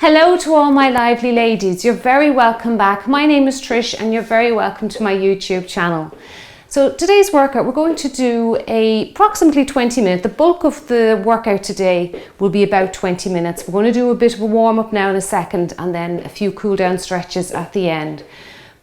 Hello to all my lively ladies, you're very welcome back. My name is Trish and you're very welcome to my YouTube channel. So today's workout, we're going to do approximately 20 minutes. The bulk of the workout today will be about 20 minutes. We're going to do a bit of a warm up now in a second and then a few cool down stretches at the end.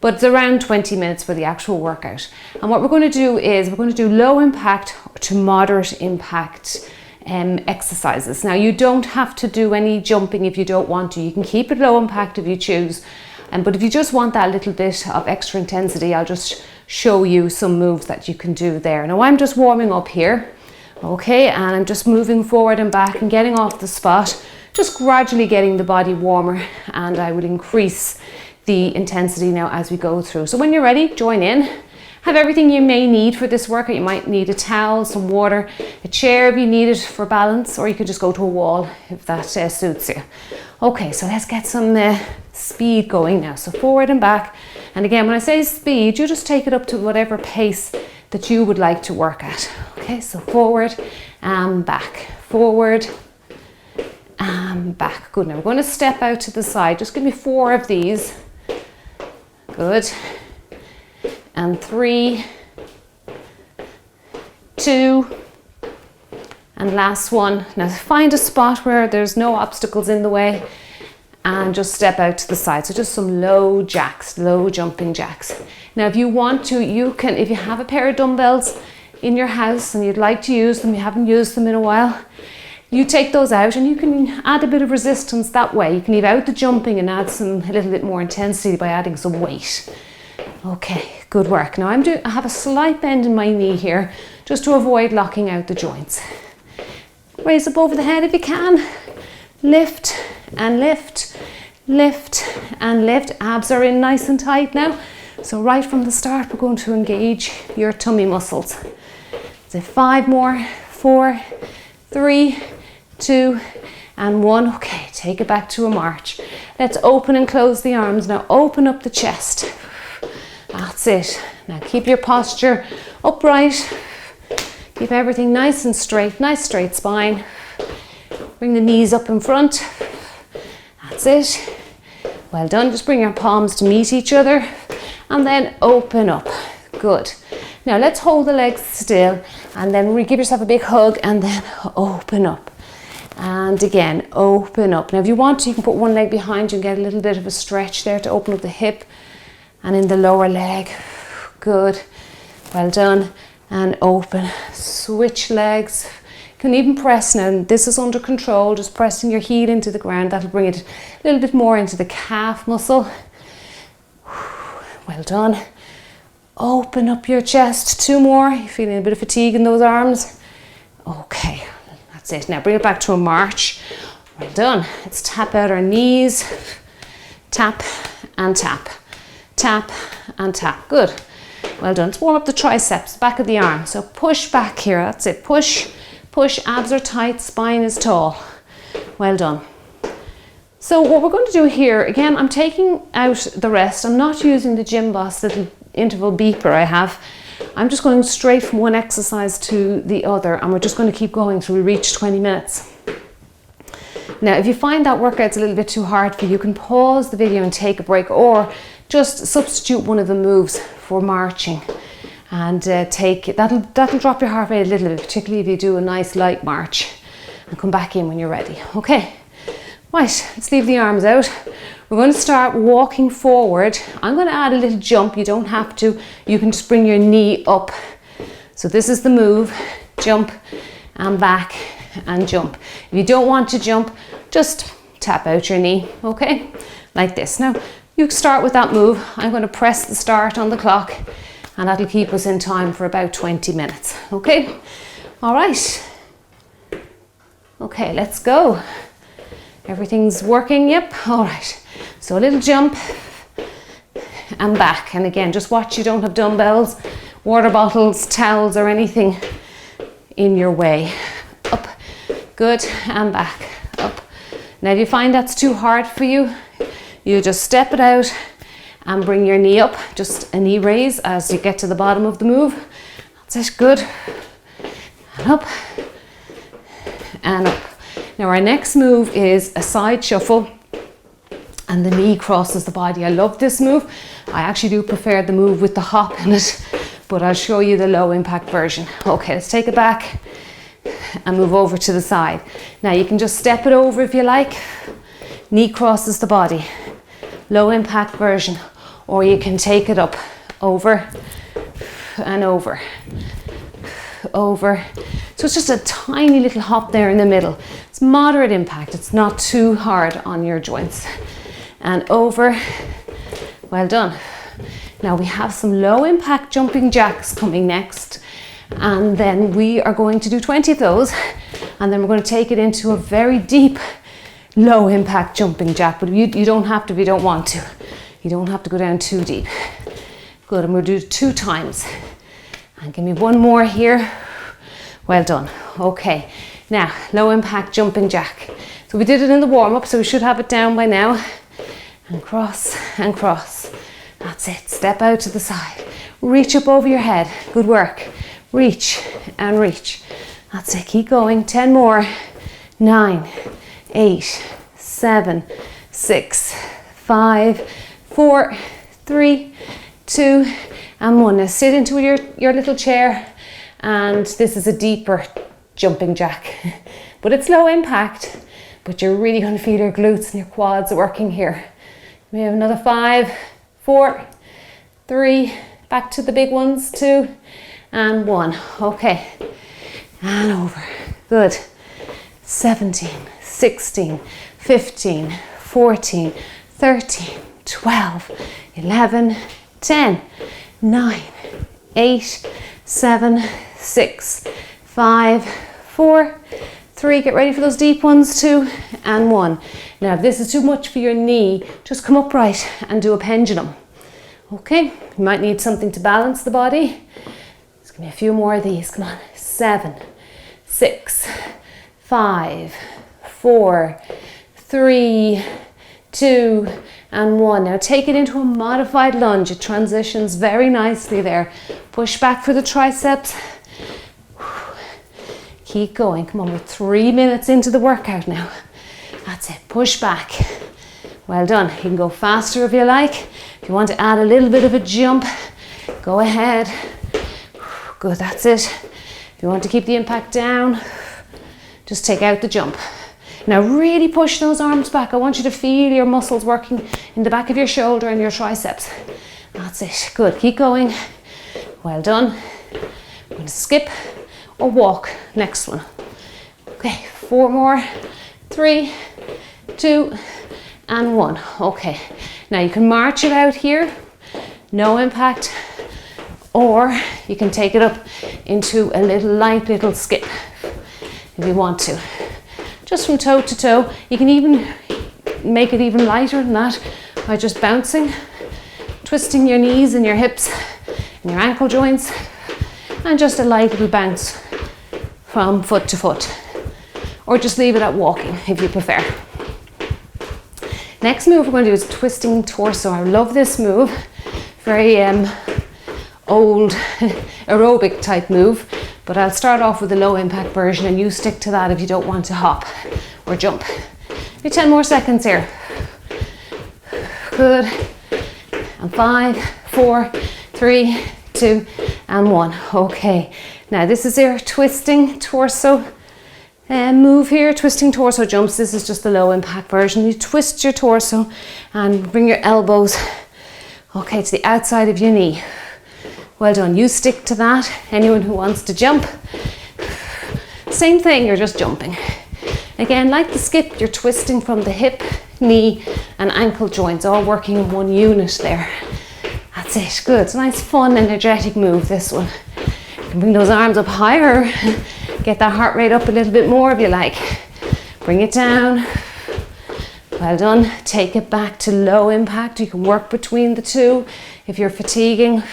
But it's around 20 minutes for the actual workout. And what we're going to do is we're going to do low impact to moderate impact exercises. Now you don't have to do any jumping if you don't want to. You can keep it low impact if you choose. But if you just want that little bit of extra intensity, I'll just show you some moves that you can do there. Now I'm just warming up here, okay, and I'm just moving forward and back and getting off the spot, just gradually getting the body warmer, and I will increase the intensity now as we go through. So when you're ready, join in. Have everything you may need for this workout. You might need a towel, some water, a chair if you need it for balance, or you could just go to a wall if that suits you. Okay, so let's get some speed going now. So forward and back. And again, when I say speed, you just take it up to whatever pace that you would like to work at. Okay, so forward and back, forward and back. Good, now we're going to step out to the side. Just give me 4 of these. Good. And 3, 2, and last one. Now find a spot where there's no obstacles in the way and just step out to the side. So just some low jacks, low jumping jacks. Now if you want to, you can, if you have a pair of dumbbells in your house and you'd like to use them, you haven't used them in a while, you take those out and you can add a bit of resistance that way. You can leave out the jumping and add a little bit more intensity by adding some weight. Okay, good work. Now I have a slight bend in my knee here just to avoid locking out the joints. Raise up over the head if you can. Lift and lift, lift and lift. Abs are in nice and tight now. So right from the start, we're going to engage your tummy muscles. So 5 more, 4, 3, 2, and 1. Okay, take it back to a march. Let's open and close the arms. Now open up the chest. That's it. Now keep your posture upright. Keep everything nice and straight, nice straight spine. Bring the knees up in front. That's it. Well done. Just bring your palms to meet each other and then open up. Good. Now let's hold the legs still and then give yourself a big hug and then open up. And again, open up. Now if you want to, you can put one leg behind you and get a little bit of a stretch there to open up the hip. And in the lower leg, good, well done, and open, switch legs. You can even press now, this is under control, just pressing your heel into the ground, that'll bring it a little bit more into the calf muscle. Well done. Open up your chest, 2 more, you're feeling a bit of fatigue in those arms. Okay, that's it. Now bring it back to a march. Well done. Let's tap out our knees, tap and tap. Tap and tap. Good. Well done. Let's warm up the triceps, back of the arm. So push back here. That's it. Push, push. Abs are tight. Spine is tall. Well done. So what we're going to do here, again, I'm taking out the rest. I'm not using the Gym Boss little interval beeper I have. I'm just going straight from one exercise to the other, and we're just going to keep going till we reach 20 minutes. Now, if you find that workout's a little bit too hard for you, you can pause the video and take a break, or just substitute one of the moves for marching and that'll drop your heart rate a little bit, particularly if you do a nice light march, and come back in when you're ready. Okay, right, let's leave the arms out. We're going to start walking forward. I'm going to add a little jump. You don't have to, you can just bring your knee up. So this is the move, jump and back and jump. If you don't want to jump, just tap out your knee, okay, like this. Now you start with that move. I'm going to press the start on the clock and that'll keep us in time for about 20 minutes. Okay, all right. Okay, let's go. Everything's working, yep, all right. So a little jump and back. And again, just watch you don't have dumbbells, water bottles, towels or anything in your way. Up, good, and back, up. Now if you find that's too hard for you, you just step it out and bring your knee up, just a knee raise as you get to the bottom of the move. That's it, good. And up, and up. Now our next move is a side shuffle. and the knee crosses the body. I love this move. I actually do prefer the move with the hop in it, but I'll show you the low impact version. Okay, let's take it back and move over to the side. Now you can just step it over if you like. Knee crosses the body. Low impact version. Or you can take it up, over and over, over. So it's just a tiny little hop there in the middle. It's moderate impact. It's not too hard on your joints. And over. Well done. Now we have some low impact jumping jacks coming next. And then we are going to do 20 of those. And then we're going to take it into a very deep, low impact jumping jack. But you don't have to if you don't want to. You don't have to go down too deep. Good, and we'll do 2 times. And give me one more here. Well done. Okay, now low impact jumping jack. So we did it in the warm up, so we should have it down by now. And cross and cross. That's it. Step out to the side. Reach up over your head. Good work. Reach and reach. That's it. Keep going. 10 more. 9, 8, 7, 6, 5, 4, 3, 2, and 1. Now sit into your little chair, and this is a deeper jumping jack, but it's low impact, but you're really going to feel your glutes and your quads working here. We have another 5, 4, 3, back to the big ones, 2, and 1. Okay, and over. Good. 17, 16, 15, 14, 13, 12, 11, 10, 9, 8, 7, 6, 5, 4, 3. Get ready for those deep ones. 2 and 1. Now, if this is too much for your knee, just come upright and do a pendulum. Okay, you might need something to balance the body. Just give me a few more of these. Come on. 7, 6, 5, 4, 3, 2, and 1. Now take it into a modified lunge. It transitions very nicely there. Push back for the triceps. Keep going. Come on, we're 3 minutes into the workout now. That's it. Push back. Well done. You can go faster if you like. If you want to add a little bit of a jump, go ahead. Good, that's it. If you want to keep the impact down, just take out the jump. Now really push those arms back. I want you to feel your muscles working in the back of your shoulder and your triceps. That's it. Good. Keep going. Well done. We're going to skip or walk. Next one. Okay. 4 more. 3, 2, and 1. Okay. Now you can march it out here. No impact. Or you can take it up into a light little skip if you want to. Just from toe to toe. You can even make it even lighter than that by just bouncing, twisting your knees and your hips and your ankle joints, and just a light little bounce from foot to foot. Or just leave it at walking if you prefer. Next move we're going to do is twisting torso. I love this move. Very old aerobic type move. But I'll start off with the low impact version and you stick to that if you don't want to hop or jump. Maybe 10 more seconds here. Good. And 5, 4, 3, 2, and 1. Okay. Now this is your twisting torso move here. Twisting torso jumps. This is just the low impact version. You twist your torso and bring your elbows, okay, to the outside of your knee. Well done. You stick to that. Anyone who wants to jump, same thing, you're just jumping. Again, like the skip, you're twisting from the hip, knee, and ankle joints, all working in one unit there. That's it. Good. It's a nice, fun, energetic move, this one. You can bring those arms up higher, get that heart rate up a little bit more if you like. Bring it down. Well done. Take it back to low impact. You can work between the two if you're fatiguing.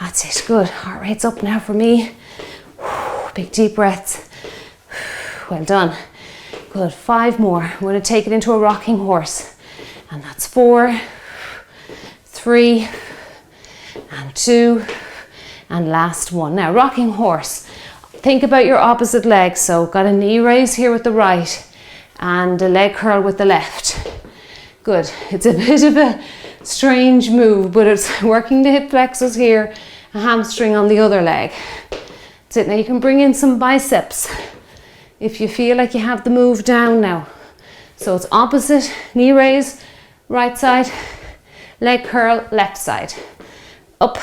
That's it. Good. Heart rate's up now for me. Big deep breaths. Well done. Good. 5 more. I'm going to take it into a rocking horse. And that's 4, 3, and 2, and last one. Now, rocking horse. Think about your opposite leg. So got a knee raise here with the right and a leg curl with the left. Good. It's a bit of a strange move, but it's working the hip flexors here, a hamstring on the other leg. That's it. Now you can bring in some biceps if you feel like you have the move down now. So it's opposite, knee raise, right side, leg curl, left side. Up,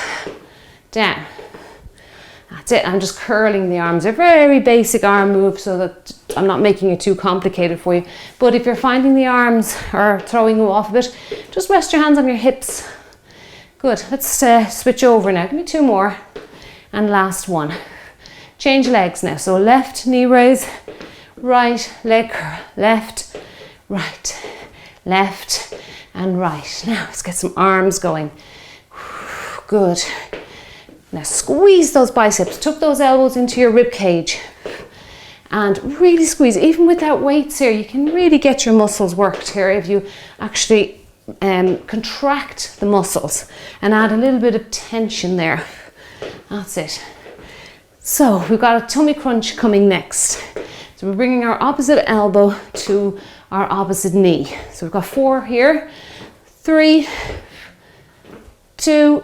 down. That's it. I'm just curling the arms. A very basic arm move so that I'm not making it too complicated for you. But if you're finding the arms are throwing you off a bit, just rest your hands on your hips. Good. Let's switch over now. Give me 2 more. And last one. Change legs now. So left knee raise, right leg curl, left, right, left, and right. Now let's get some arms going. Good. Now squeeze those biceps, tuck those elbows into your rib cage and really squeeze. Even without weights here, you can really get your muscles worked here if you actually contract the muscles and add a little bit of tension there. That's it. So we've got a tummy crunch coming next. So we're bringing our opposite elbow to our opposite knee. So we've got 4 here, 3, 2,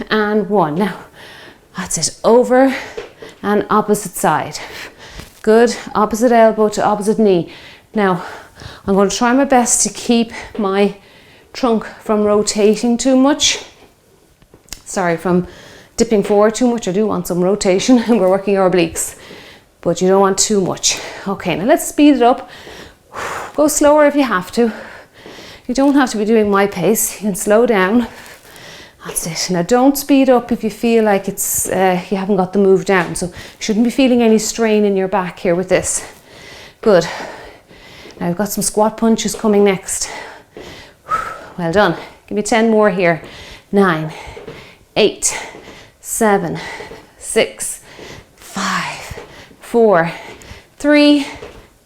and 1. Now, that's it. Over and opposite side. Good. Opposite elbow to opposite knee. Now, I'm going to try my best to keep my trunk from rotating too much. Sorry, from dipping forward too much. I do want some rotation and we're working our obliques, but you don't want too much. Okay, now let's speed it up. Go slower if you have to. You don't have to be doing my pace. You can slow down. That's it. Now don't speed up if you feel like it's you haven't got the move down. So you shouldn't be feeling any strain in your back here with this. Good. Now we've got some squat punches coming next. Well done. Give me 10 more here. 9, 8, 7, 6, 5, 4, 3,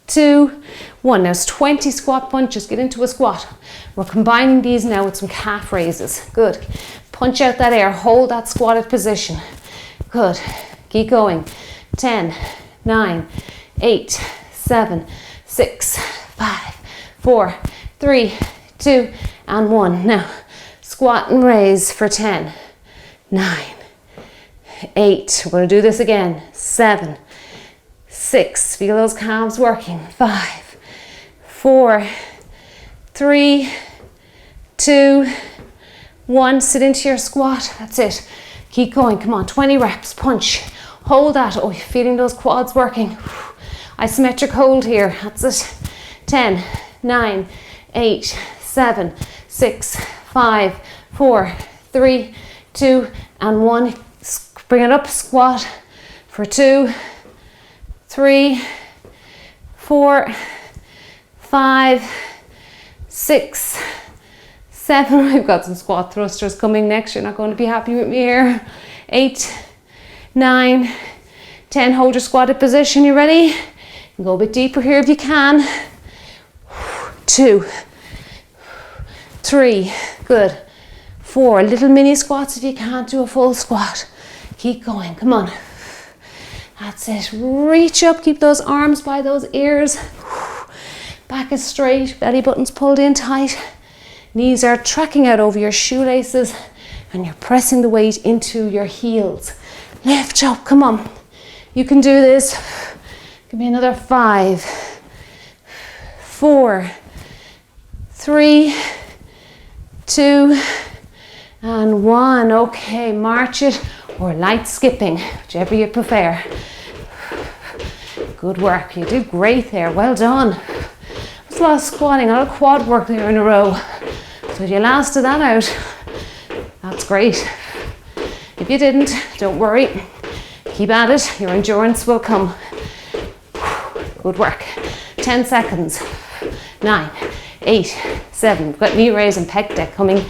2, 1. Now it's 20 squat punches. Get into a squat. We're combining these now with some calf raises. Good. Punch out that air. Hold that squatted position. Good. Keep going. 10, 9, 8, 7, 6, 5, 4, 3, 2, and 1. Now, squat and raise for 10, 9, 8. We're going to do this again. 7, 6. Feel those calves working. 5, 4, 3, 2, 1. Sit into your squat. That's it. Keep going. Come on. 20 reps. Punch. Hold that. Oh, you're feeling those quads working. Isometric hold here. That's it. 10, 9, 8, 7, 6, 5, 4, 3, 2, and 1. Bring it up. Squat for 2, 3, 4, 5, 6, 7. We've got some squat thrusters coming next. You're not going to be happy with me here. 8, 9, 10. Hold your squatted position. You ready? Go a bit deeper here if you can. 2, 3. Good. 4. Little mini squats if you can't do a full squat. Keep going. Come on. That's it. Reach up. Keep those arms by those ears. Back is straight. Belly button's pulled in tight. Knees are tracking out over your shoelaces and you're pressing the weight into your heels. Lift up. Come on. You can do this. Give me another 5, 4, 3, 2, and 1. Okay, march it or light skipping, whichever you prefer. Good work. You did great there. Well done. That's a lot of squatting, a lot of quad work there in a row. So if you lasted that out, that's great. If you didn't, don't worry. Keep at it. Your endurance will come. Good work. 10 seconds. 9, 8, 7. We've got knee raise and pec deck coming.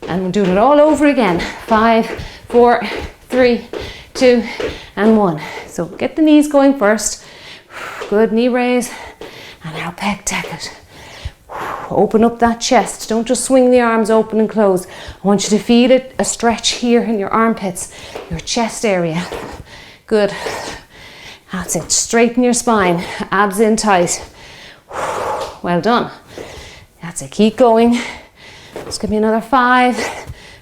And we're doing it all over again. 5, 4, 3, 2, and 1. So get the knees going first. Good knee raise. And now pec deck it. Open up that chest. Don't just swing the arms open and close. I want you to feel it, a stretch here in your armpits, your chest area. Good. That's it. Straighten your spine. Abs in tight. Well done. That's it, keep going. Just give me another 5,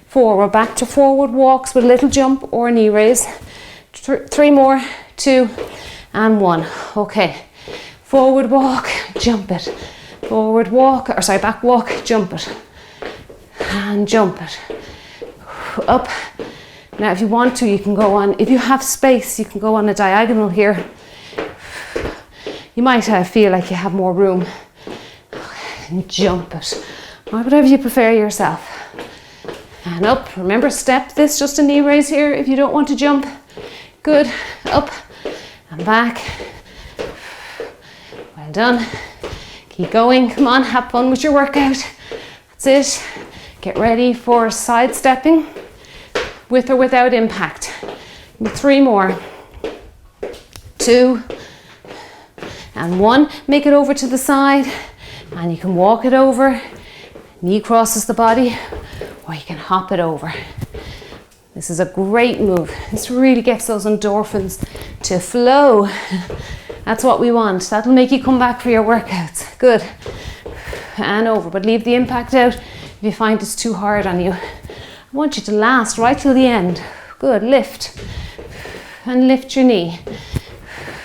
4. We're back to forward walks with a little jump or a knee raise. 3 more, 2 and 1. Okay, forward walk, jump it. Forward walk, or sorry, back walk, jump it. And jump it. Up. Now if you want to, you can go on, if you have space, you can go on a diagonal here. You might feel like you have more room. And jump it. Or whatever you prefer yourself. And up. Remember, step this, just a knee raise here if you don't want to jump. Good. Up and back. Well done. Keep going. Come on, have fun with your workout. That's it. Get ready for side stepping with or without impact. 3 more. 2 and 1. Make it over to the side and you can walk it over. Knee crosses the body, or you can hop it over. This is a great move. This really gets those endorphins to flow. That's what we want. That'll make you come back for your workouts. Good. And over, but leave the impact out if you find it's too hard on you. I want you to last right till the end. Good, lift. And lift your knee.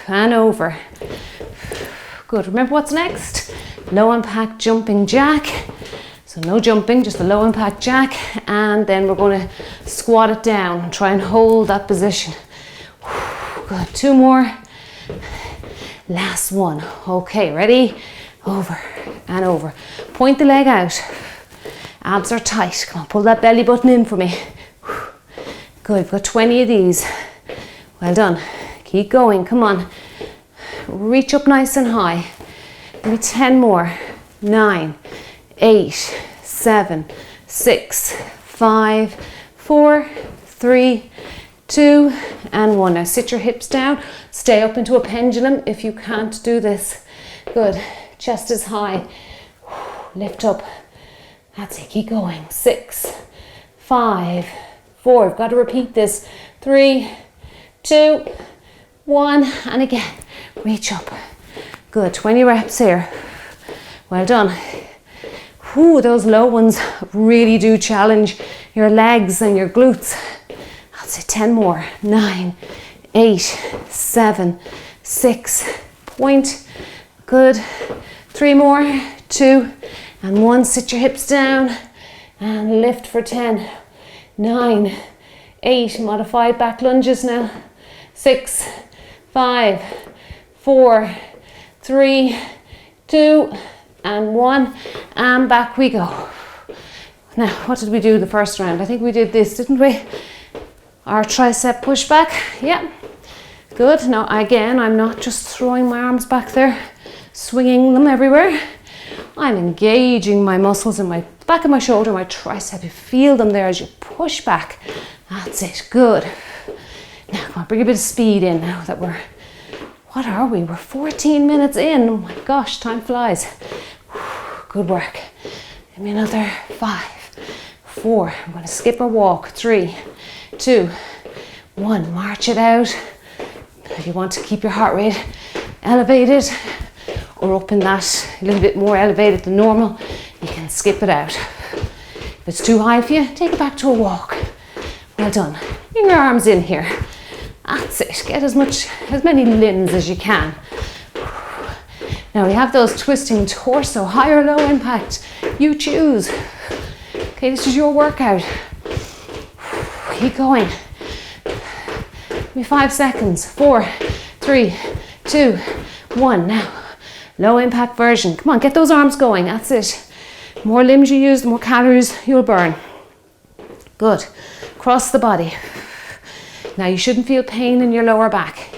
And over. Good, remember what's next? Low impact jumping jack. So no jumping, just a low impact jack, and then we're going to squat it down and try and hold that position. Good, 2 more. Last one. Okay, ready? Over and over. Point the leg out. Abs are tight. Come on, pull that belly button in for me. Good, we've got 20 of these. Well done. Keep going, come on. Reach up nice and high. Maybe 10 more. 9, 8, 7, 6, 5, 4, 3, 2 and 1. Now sit your hips down. Stay up into a pendulum if you can't do this. Good. Chest is high. Lift up. That's it. Keep going. 6, 5, 4. We've got to repeat this. 3, 2, 1. And again. Reach up. Good. 20 reps here. Well done. Ooh, those low ones really do challenge your legs and your glutes. I'll say 10 more. 9, 8, 7, 6. Point. Good. 3 more. 2 and 1. Sit your hips down and lift for 10. 9, 8. Modified back lunges now. 6, 5, 4, 3, 2 and 1, and back we go. Now, what did we do the first round? I think we did this, didn't we? Our tricep pushback. Yeah, good. Now again, I'm not just throwing my arms back there, swinging them everywhere. I'm engaging my muscles in my back of my shoulder, my tricep. You feel them there as you push back. That's it, good. Now come on, bring a bit of speed in now that we're, what are we? We're 14 minutes in. Oh my gosh, time flies. Good work. Give me another 5, 4. I'm going to skip or walk. 3, 2, 1. March it out. If you want to keep your heart rate elevated or up in that a little bit more elevated than normal, you can skip it out. If it's too high for you, take it back to a walk. Well done. Bring your arms in here. That's it. Get as many limbs as you can. Now we have those twisting torso, high or low impact. You choose. Okay, this is your workout. Keep going. Give me 5 seconds. 4, 3, 2, 1. Now, low impact version. Come on, get those arms going. That's it. The more limbs you use, the more calories you'll burn. Good. Cross the body. Now you shouldn't feel pain in your lower back.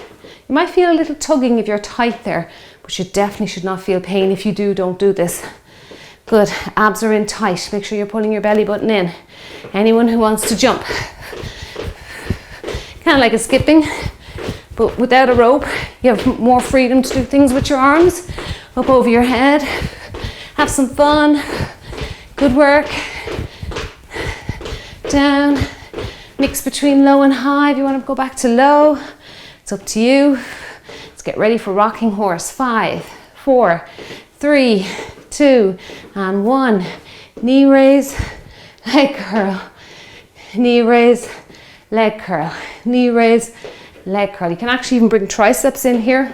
You might feel a little tugging if you're tight there, but you definitely should not feel pain. If you do, don't do this. Good. Abs are in tight. Make sure you're pulling your belly button in. Anyone who wants to jump. Kind of like a skipping, but without a rope. You have more freedom to do things with your arms. Up over your head. Have some fun. Good work. Down. Mix between low and high. If you want to go back to low, it's up to you. Let's get ready for rocking horse. 5, 4, 3, 2, and 1. Knee raise, leg curl. Knee raise, leg curl. Knee raise, leg curl. You can actually even bring triceps in here.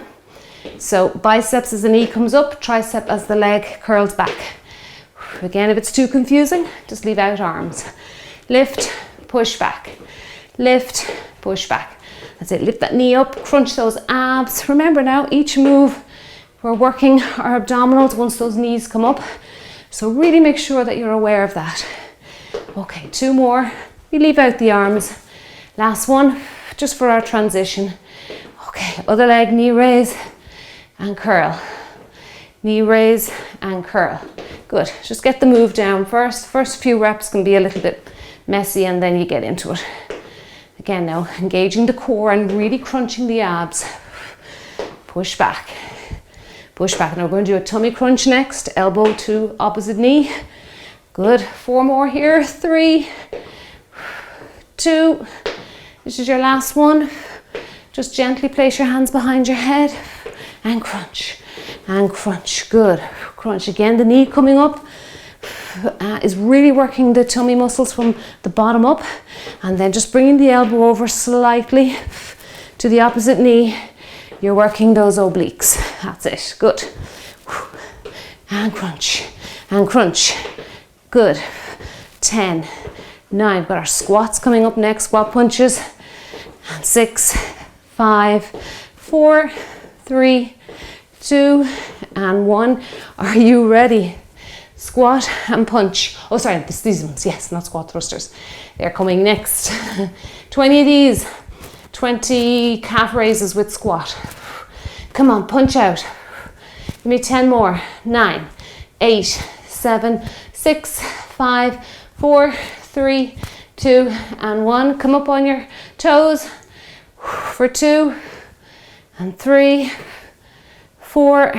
So biceps as the knee comes up, tricep as the leg curls back. Again, if it's too confusing, just leave out arms. Lift, push back. Lift, push back. That's it. Lift that knee up, crunch those abs. Remember now, each move, we're working our abdominals once those knees come up. So really make sure that you're aware of that. Okay, 2 more. We leave out the arms. Last one, just for our transition. Okay, other leg, knee raise and curl. Knee raise and curl. Good. Just get the move down first. First few reps can be a little bit messy and then you get into it. Again now, engaging the core and really crunching the abs. Push back. Push back. Now we're going to do a tummy crunch next. Elbow to opposite knee. Good. 4 more here. 3, 2. This is your last one. Just gently place your hands behind your head and crunch. And crunch. Good. Crunch again. The knee coming up is really working the tummy muscles from the bottom up, and then just bringing the elbow over slightly to the opposite knee. You're working those obliques. That's it. Good. And crunch. And crunch. Good. 10, 9. We've got our squats coming up next. Squat punches. And 6, 5, 4, 3, 2, and 1. Are you ready? Squat and punch. Oh, sorry, these ones. Yes, not squat thrusters. They're coming next. 20 of these. 20 calf raises with squat. Come on, punch out. Give me 10 more. 9, 8, 7, 6, 5, 4, 3, 2, and 1. Come up on your toes for 2, and 3, 4,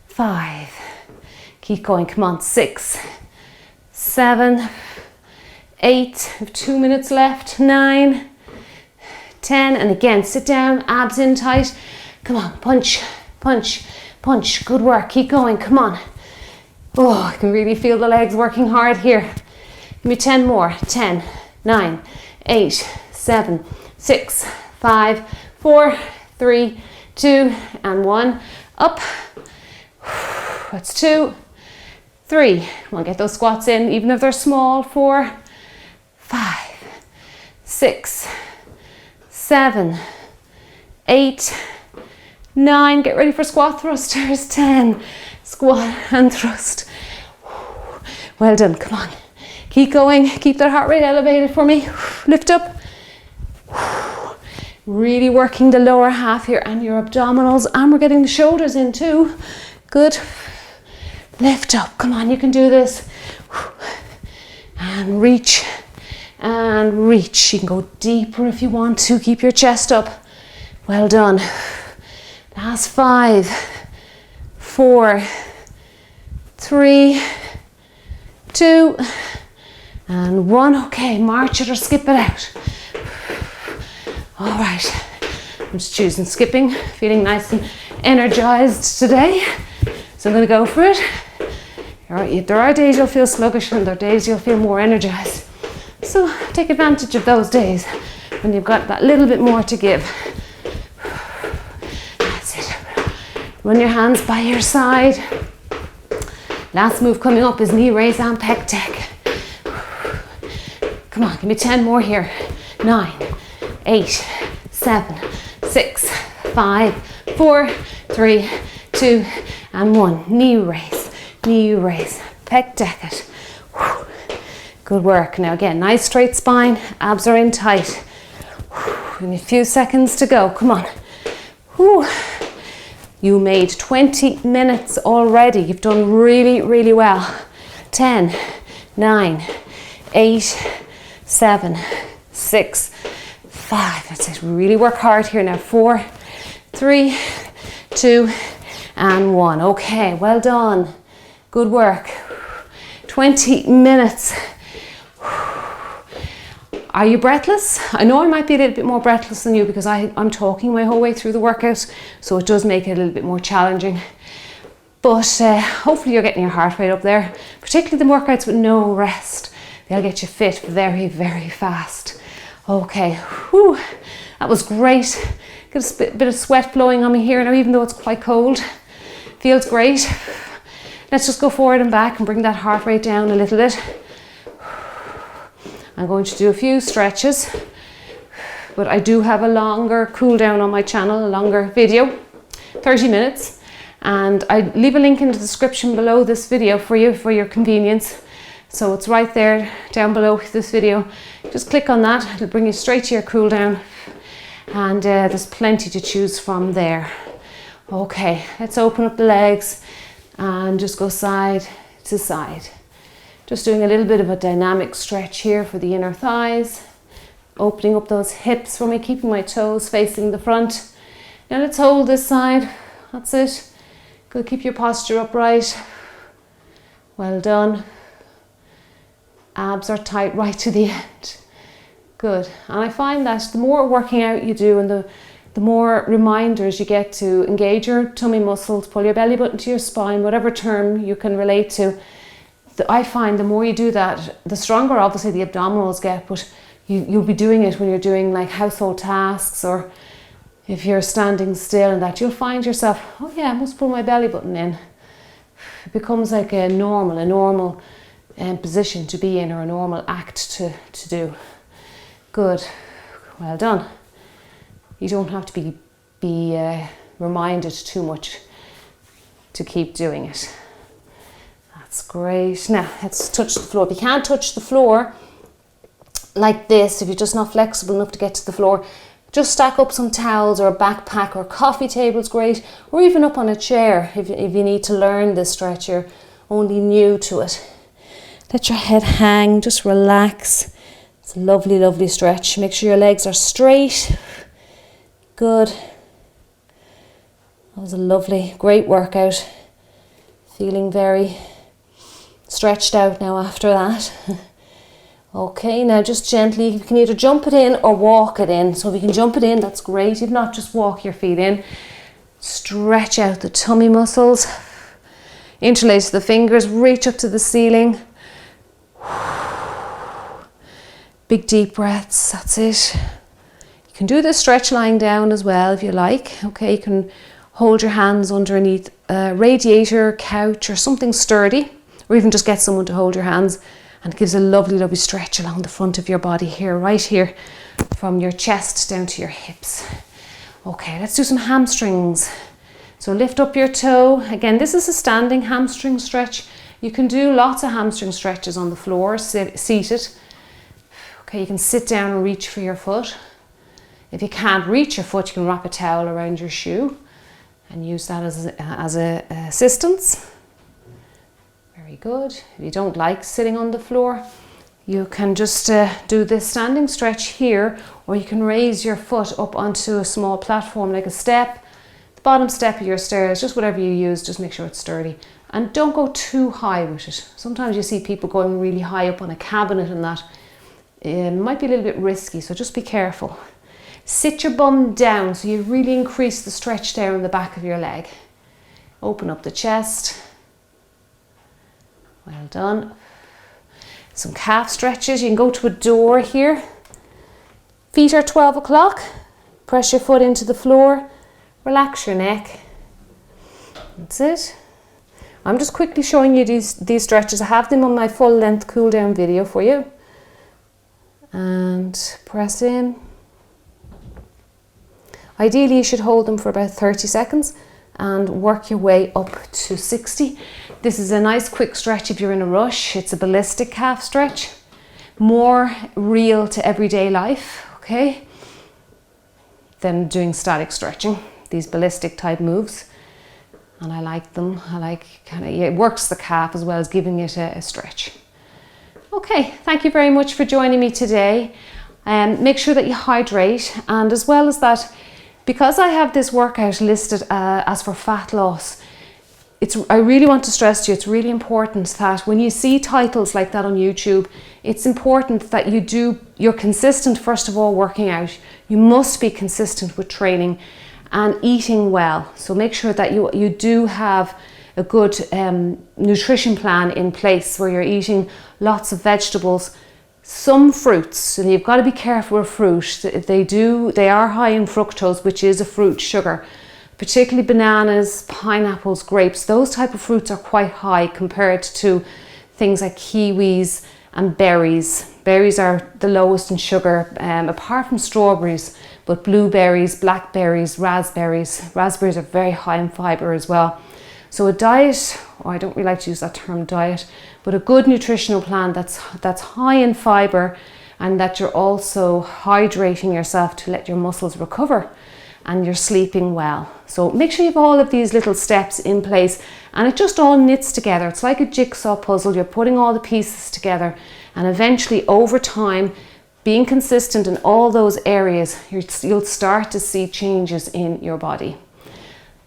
5. Keep going. Come on. 6, 7, 8. We have 2 minutes left. 9, 10. And again, sit down. Abs in tight. Come on. Punch, punch, punch. Good work. Keep going. Come on. Oh, I can really feel the legs working hard here. Give me 10 more. 10, 9, 8, 7, 6, 5, 4, 3, 2, and 1. Up. That's 2, 3. We'll get those squats in, even if they're small. 4, 5, 6, 7, 8, 9. Get ready for squat thrusters. 10. Squat and thrust. Well done. Come on. Keep going. Keep that heart rate elevated for me. Lift up. Really working the lower half here and your abdominals, and we're getting the shoulders in too. Good. Lift up. Come on, you can do this. And reach. And reach. You can go deeper if you want to. Keep your chest up. Well done. Last 5, 4, 3, 2, and 1. Okay, march it or skip it out. All right, I'm just choosing skipping, feeling nice and energized today. So I'm going to go for it. There are days you'll feel sluggish and there are days you'll feel more energized. So take advantage of those days when you've got that little bit more to give. That's it. Run your hands by your side. Last move coming up is knee raise and pec deck. Come on, give me 10 more here. 9, 8, 7, 6, 5, 4, 3, 2, and 1. Knee raise, pec deck it. Good work. Now again, nice straight spine, abs are in tight. Give me a few seconds to go. Come on. You made 20 minutes already. You've done really, really well. 10, 9, 8, 7, 6, 5. That's it. Really work hard here now. 4, 3, 2, and 1. Okay, well done. Good work. 20 minutes. Are you breathless? I know I might be a little bit more breathless than you because I'm talking my whole way through the workout, so it does make it a little bit more challenging. But hopefully you're getting your heart rate up there, particularly the workouts with no rest. They'll get you fit very, very fast. Okay, whew, that was great. Get a bit of sweat blowing on me here now, even though it's quite cold. Feels great. Let's just go forward and back and bring that heart rate down a little bit. I'm going to do a few stretches, but I do have a longer cool down on my channel, a longer video, 30 minutes. And I leave a link in the description below this video for you, for your convenience. So it's right there down below this video. Just click on that, it'll bring you straight to your cool down. And there's plenty to choose from there. Okay, let's open up the legs and just go side to side. Just doing a little bit of a dynamic stretch here for the inner thighs. Opening up those hips for me, keeping my toes facing the front. Now let's hold this side, that's it. Good, keep your posture upright. Well done. Abs are tight right to the end. Good, and I find that the more working out you do and the more reminders you get to engage your tummy muscles, pull your belly button to your spine, whatever term you can relate to, I find the more you do that, the stronger obviously the abdominals get, but you'll be doing it when you're doing like household tasks, or if you're standing still and that, you'll find yourself, oh yeah, I must pull my belly button in. It becomes like a normal position to be in, or a normal act to do. Good, well done. You don't have to be reminded too much to keep doing it. That's great. Now let's touch the floor. If you can't touch the floor like this, if you're just not flexible enough to get to the floor, just stack up some towels or a backpack, or coffee table's great, or even up on a chair if you need to learn this stretch, you're only new to it. Let your head hang, just relax. It's a lovely, lovely stretch. Make sure your legs are straight. Good. That was a lovely, great workout. Feeling very stretched out now after that. Okay, now just gently, you can either jump it in or walk it in. So if you can jump it in, that's great. If not, just walk your feet in. Stretch out the tummy muscles. Interlace the fingers, reach up to the ceiling. Big deep breaths, that's it. You can do this stretch lying down as well if you like. Okay, you can hold your hands underneath a radiator, couch, or something sturdy, or even just get someone to hold your hands, and it gives a lovely, lovely stretch along the front of your body here, right here, from your chest down to your hips. Okay, let's do some hamstrings. So lift up your toe. Again, this is a standing hamstring stretch. You can do lots of hamstring stretches on the floor, seated. Okay, you can sit down and reach for your foot. If you can't reach your foot, you can wrap a towel around your shoe and use that as a assistance. Very good. If you don't like sitting on the floor, you can just do this standing stretch here, or you can raise your foot up onto a small platform like a step, the bottom step of your stairs, just whatever you use, just make sure it's sturdy. And don't go too high with it. Sometimes you see people going really high up on a cabinet and that. It might be a little bit risky, so just be careful. Sit your bum down so you really increase the stretch there in the back of your leg. Open up the chest. Well done. Some calf stretches. You can go to a door here. Feet are 12 o'clock. Press your foot into the floor. Relax your neck. That's it. I'm just quickly showing you these stretches. I have them on my full length cool down video for you. And press in. Ideally you should hold them for about 30 seconds and work your way up to 60. This is a nice quick stretch if you're in a rush. It's a ballistic calf stretch, more real to everyday life, okay, than doing static stretching, these ballistic type moves. And I like them. I like it works the calf as well as giving it a stretch. Okay, thank you very much for joining me today. Make sure that you hydrate, and as well as that, because I have this workout listed as for fat loss, I really want to stress to you, it's really important that when you see titles like that on YouTube, it's important that you're consistent, first of all, working out. You must be consistent with training and eating well. So make sure that you do have a good nutrition plan in place where you're eating lots of vegetables, some fruits, and you've got to be careful with fruit. They are high in fructose, which is a fruit sugar, particularly bananas, pineapples, grapes. Those type of fruits are quite high compared to things like kiwis and berries. Berries are the lowest in sugar, apart from strawberries, but blueberries, blackberries, raspberries. Raspberries are very high in fibre as well. So a diet, or I don't really like to use that term diet, but a good nutritional plan that's high in fibre, and that you're also hydrating yourself to let your muscles recover, and you're sleeping well. So make sure you have all of these little steps in place, and it just all knits together. It's like a jigsaw puzzle. You're putting all the pieces together, and eventually over time, being consistent in all those areas, you'll start to see changes in your body.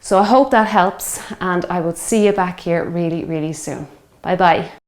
So I hope that helps, and I will see you back here really, really soon. Bye bye.